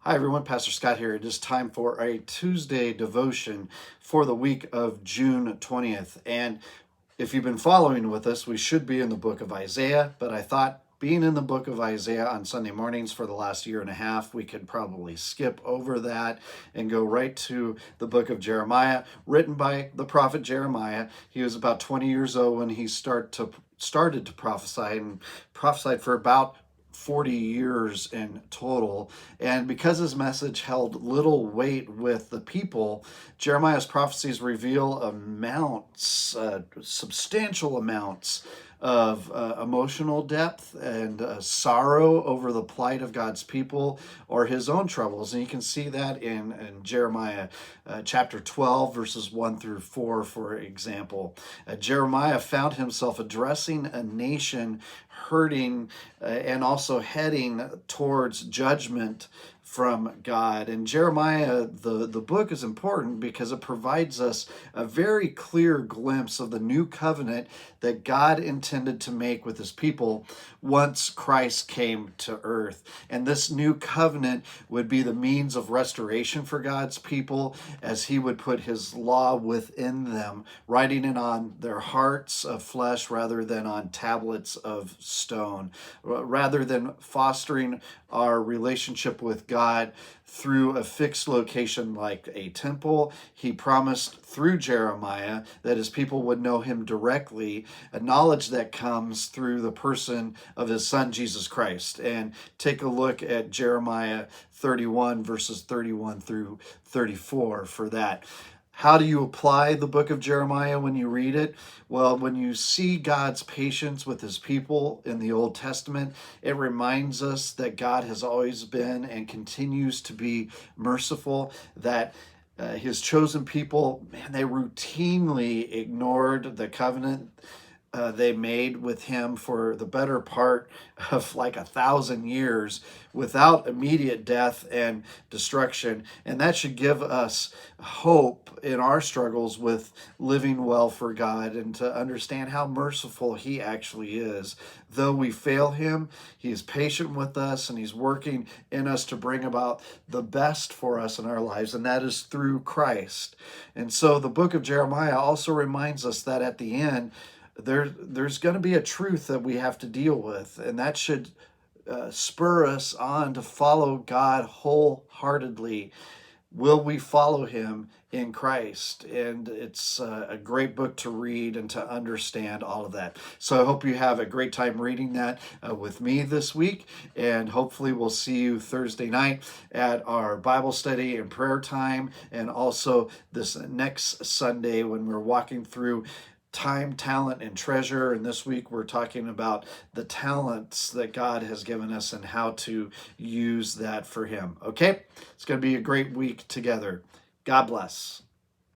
Hi everyone, Pastor Scott here. It is time for a Tuesday devotion for the week of June 20th. And if you've been following with us, we should be in the book of Isaiah, but I thought being in the book of Isaiah on Sunday mornings for the last year and a half, we could probably skip over that and go right to the book of Jeremiah, written by the prophet Jeremiah. He was about 20 years old when he started to prophesy and prophesied for about 40 years in total. And because his message held little weight with the people, Jeremiah's prophecies reveal substantial amounts of emotional depth and sorrow over the plight of God's people or his own troubles. And you can see that in Jeremiah chapter 12, verses 1 through 4, for example. Jeremiah found himself addressing a nation hurting and also heading towards judgment from God. And Jeremiah, the book is important because it provides us a very clear glimpse of the new covenant that God intended to make with his people once Christ came to earth. And this new covenant would be the means of restoration for God's people as he would put his law within them, writing it on their hearts of flesh rather than on tablets of stone, rather than fostering our relationship with God through a fixed location like a temple. He promised through Jeremiah that his people would know him directly, a knowledge that comes through the person of his son, Jesus Christ. And take a look at Jeremiah 31, verses 31 through 34 for that. How do you apply the book of Jeremiah when you read it? Well, when you see God's patience with his people in the Old Testament, it reminds us that God has always been and continues to be merciful, that his chosen people, man, they routinely ignored the covenant they made with him for the better part of like 1,000 years without immediate death and destruction. And that should give us hope in our struggles with living well for God and to understand how merciful he actually is. Though we fail him, he is patient with us and he's working in us to bring about the best for us in our lives, and that is through Christ. And so the book of Jeremiah also reminds us that at the end, there's going to be a truth that we have to deal with, and that should spur us on to follow God wholeheartedly. Will we follow him in Christ? And it's a great book to read and to understand all of that. So I hope you have a great time reading that with me this week. And hopefully we'll see you Thursday night at our Bible study and prayer time. And also this next Sunday when we're walking through time, talent, and treasure. And this week we're talking about the talents that God has given us and how to use that for him. Okay? It's going to be a great week together. God bless.